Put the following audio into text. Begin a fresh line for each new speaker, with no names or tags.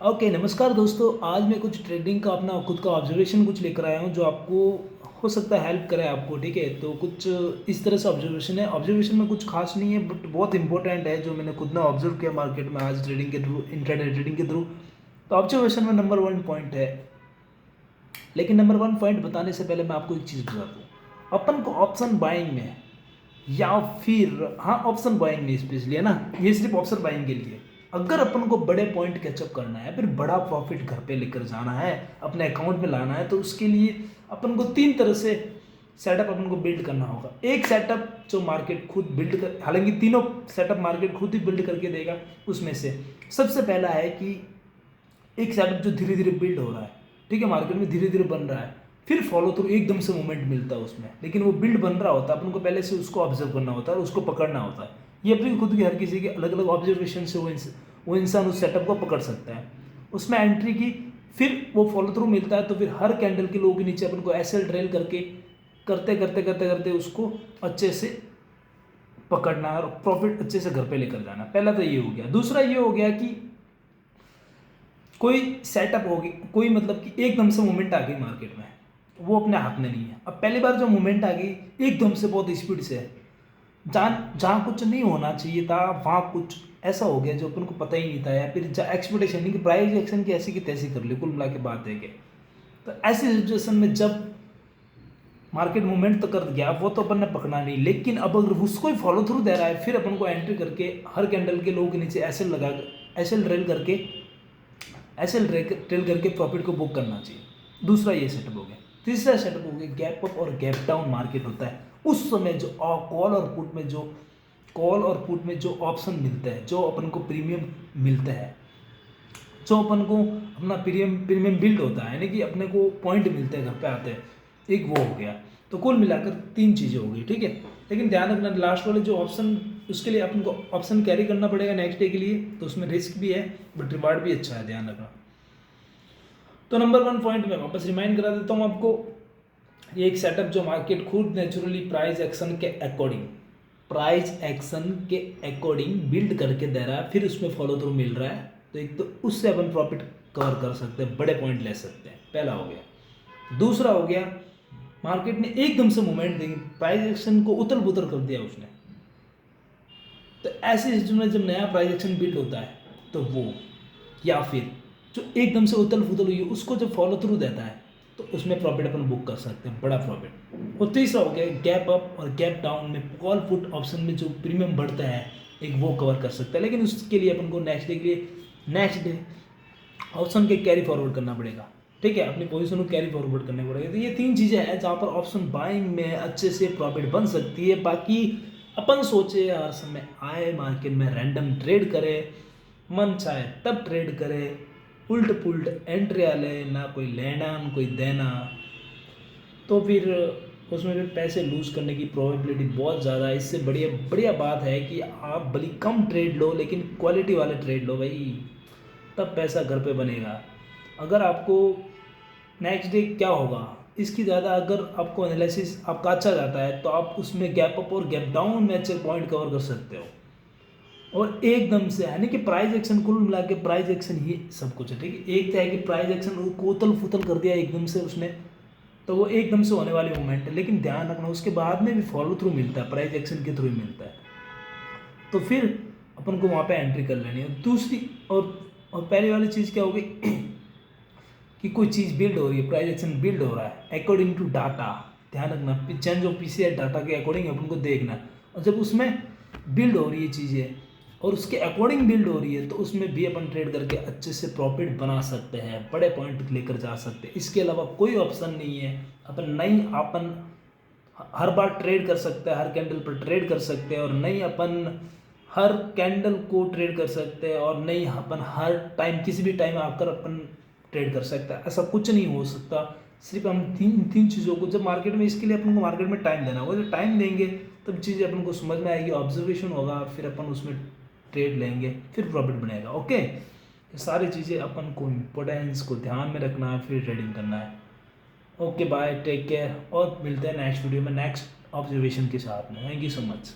Okay, नमस्कार दोस्तों। आज मैं कुछ ट्रेडिंग का अपना खुद का ऑब्जर्वेशन कुछ लेकर आया हूँ जो आपको हो सकता है हेल्प करे आपको। ठीक है, तो कुछ इस तरह से ऑब्जर्वेशन है। ऑब्जर्वेशन में कुछ खास नहीं है बट बहुत इंपॉर्टेंट है जो मैंने खुद ने ऑब्जर्व किया मार्केट में आज ट्रेडिंग के थ्रू, इंट्राडे ट्रेडिंग के थ्रू। तो ऑब्जर्वेशन में नंबर वन पॉइंट है, लेकिन नंबर वन पॉइंट बताने से पहले मैं आपको एक चीज़ बता दूँ। अपन को ऑप्शन बाइंग में या फिर हाँ, ऑप्शन बाइंग में स्पेशली है ना, ये सिर्फ ऑप्शन बाइंग के लिए। अगर अपन को बड़े पॉइंट कैचअप करना है, फिर बड़ा प्रॉफिट घर पे लेकर जाना है, अपने अकाउंट में लाना है, तो उसके लिए अपन को तीन तरह से सेटअप अपन को बिल्ड करना होगा। एक सेटअप जो मार्केट खुद बिल्ड कर, हालांकि तीनों सेटअप मार्केट खुद ही बिल्ड करके देगा। उसमें से सबसे पहला है कि एक सेटअप जो धीरे धीरे बिल्ड हो रहा है, ठीक है, मार्केट में धीरे धीरे बन रहा है, फिर फॉलो थ्रू एकदम से मूवमेंट मिलता है उसमें, लेकिन वो बिल्ड बन रहा होता है, अपन को पहले से उसको ऑब्जर्व करना होता है और उसको पकड़ना होता है। ये अपनी खुद की हर किसी के अलग अलग ऑब्जर्वेशन से वो इंसान उस सेटअप को पकड़ सकता है। उसमें एंट्री की, फिर वो फॉलो थ्रू मिलता है, तो फिर हर कैंडल के लो के नीचे अपन को ऐसे ट्रेल करके करते करते करते करते उसको अच्छे से पकड़ना और प्रॉफिट अच्छे से घर पे लेकर जाना। पहला तो ये हो गया। दूसरा ये हो गया कि कोई सेटअप होगी, कोई मतलब कि एकदम से मूवमेंट आ गई मार्केट में, वो अपने हाथ में नहीं है। अब पहली बार जो मूवमेंट आ गई एकदम से बहुत स्पीड से है, जहाँ जहाँ कुछ नहीं होना चाहिए था वहाँ कुछ ऐसा हो गया जो अपन को पता ही नहीं था, या फिर एक्सपेक्टेशन नहीं कि प्राइस एक्शन की ऐसी की तैसी कर ली, कुल मिला के बात है कि तो ऐसी सिचुएशन में जब मार्केट मूवमेंट तो कर गया, वो तो अपन ने पकड़ा नहीं, लेकिन अब अगर उसको ही फॉलो थ्रू दे रहा है, फिर अपन को एंट्री करके हर कैंडल के लो के नीचे ऐसे लगा, ऐसे ड्रेल करके, ऐसे ट्रेल करके प्रॉफिट को बुक करना चाहिए। दूसरा ये सेटअप हो गया। तीसरा सेटअप हो गया गैप अप और गैप डाउन मार्केट होता है। उस समय जो कॉल और पुट में जो ऑप्शन मिलते हैं, जो अपन को प्रीमियम मिलते हैं, जो अपन को अपना प्रीमियम बिल्ड होता है, यानी कि अपने को पॉइंट मिलते हैं घर पे आते हैं, एक वो हो गया। तो कुल मिलाकर तीन चीज़ें हो गई, ठीक है। लेकिन ध्यान रखना, लास्ट वाले जो ऑप्शन, उसके लिए अपन को ऑप्शन कैरी करना पड़ेगा नेक्स्ट डे के लिए, तो उसमें रिस्क भी है बट रिवार्ड भी अच्छा है, ध्यान रखना। तो नंबर वन पॉइंट मैं वापस रिमाइंड करा देता हूँ आपको। ये एक सेटअप जो मार्केट खुद नेचुरली प्राइस एक्शन के अकॉर्डिंग बिल्ड करके दे रहा है, फिर उसमें फॉलो थ्रू मिल रहा है, तो एक तो उससे अपन प्रॉफिट कवर कर सकते हैं, बड़े पॉइंट ले सकते हैं, पहला हो गया। दूसरा हो गया, मार्केट ने एकदम से मूवमेंट दी, प्राइस एक्शन को उथल पुथल कर दिया उसने, तो ऐसे सिचुएशन में जब नया प्राइस एक्शन बिल्ड होता है, तो वो या फिर जो एकदम से उथल फुथल हुई है उसको जब फॉलो थ्रू देता है, तो उसमें प्रॉफिट अपन बुक कर सकते हैं, बड़ा प्रॉफिट। और तीसरा हो गया गैप अप और गैप डाउन में कॉल पुट ऑप्शन में जो प्रीमियम बढ़ता है, एक वो कवर कर सकता है, लेकिन उसके लिए अपन को नेक्स्ट डे के लिए नेक्स्ट डे ऑप्शन के कैरी फॉरवर्ड करना पड़ेगा, ठीक है, अपनी पोजीशन को कैरी फॉरवर्ड करने पड़ेगा। तो ये तीन चीज़ें हैं जहाँ पर ऑप्शन बाइंग में अच्छे से प्रॉफिट बन सकती है। बाकी अपन सोचे हर समय आए मार्केट में रैंडम ट्रेड करे, मन चाहे तब ट्रेड करे, उल्ट पुल्ट एंट्री आले, ना कोई लेना ना कोई देना, तो फिर उसमें फिर पैसे लूज़ करने की प्रोबेबिलिटी बहुत ज़्यादा है। इससे बढ़िया बढ़िया बात है कि आप भले कम ट्रेड लो, लेकिन क्वालिटी वाले ट्रेड लो भाई, तब पैसा घर पे बनेगा। अगर आपको नेक्स्ट डे क्या होगा इसकी ज़्यादा अगर आपको एनालिसिस आपका अच्छा जाता है, तो आप उसमें गैप अप और गैप डाउन में अच्छे पॉइंट कवर कर सकते हो। और एकदम से यानी कि प्राइस एक्शन, कुल मिला के प्राइस एक्शन ही सब कुछ है, ठीक है। एक तो है कि प्राइस एक्शन को उथल फुथल कर दिया एकदम से उसने, तो वो एकदम से होने वाली मूवमेंट है, लेकिन ध्यान रखना उसके बाद में भी फॉलो थ्रू मिलता है, प्राइस एक्शन के थ्रू ही मिलता है, तो फिर अपन को वहाँ पे एंट्री कर लेनी है। दूसरी और पहली वाली चीज़ क्या होगी कि कोई चीज़ बिल्ड हो रही है, प्राइस एक्शन बिल्ड हो रहा है अकॉर्डिंग टू डाटा, ध्यान रखना चेंज ऑफ पीसीआर डाटा के अकॉर्डिंग अपन को देखना। और जब उसमें बिल्ड हो रही है चीज़ें और उसके अकॉर्डिंग बिल्ड हो रही है, तो उसमें भी अपन ट्रेड करके अच्छे से प्रॉफिट बना सकते हैं, बड़े पॉइंट लेकर जा सकते हैं। इसके अलावा कोई ऑप्शन नहीं है। अपन हर बार ट्रेड कर सकते हैं, हर कैंडल पर ट्रेड कर सकते हैं, और नहीं अपन हर कैंडल को ट्रेड कर सकते हैं, और नहीं अपन हर टाइम किसी भी टाइम आकर अपन ट्रेड कर सकता है, ऐसा कुछ नहीं हो सकता। सिर्फ हम तीन तीन चीज़ों को जब मार्केट में, इसके लिए अपन को मार्केट में टाइम देना होगा, जब टाइम देंगे तब चीज़ें अपन को समझ में आएगी, ऑब्जर्वेशन होगा, फिर अपन उसमें ट्रेड लेंगे, फिर प्रॉफिट बनेगा। ओके, ये सारी चीज़ें अपन को इम्पोर्टेंस को ध्यान में रखना है, फिर ट्रेडिंग करना है। ओके बाय, टेक केयर, और मिलते हैं नेक्स्ट वीडियो में नेक्स्ट ऑब्जर्वेशन के साथ में। Thank you so much.